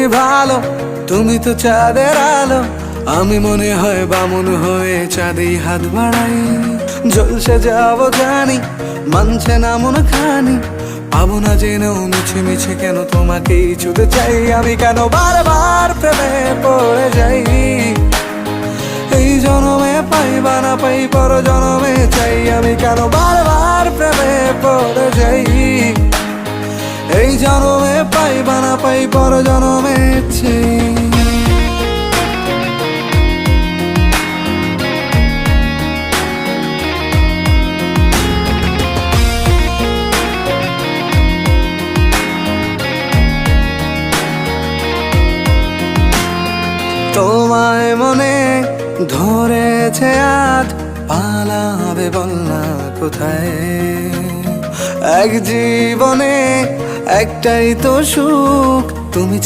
তুমি ভালো, তুমি তো চাঁদের আলো। আমি মনে হয় বামুন হয়ে চাঁদেই হাত বাড়াই। জলসে যাবো জানি, মানছে না মন খানি। পাবো না জেনেও মিছে মিছে কেন তোমাকেই ছুতে চাই। আমি কেন বারবার প্রেমে পড়ে যাই। এই জনমে পাই বা না পাই, পর জনমে চাই। আমি কেন বারবার প্রেমে পড়ে যাই। এই জনমে পাই বা না পাই, পর জনমে চাই। তোমায় মনে ধরেছে আজ, পালাবে বল না কোথায়। এক জীবনে একটাই তো সুখ, তুমি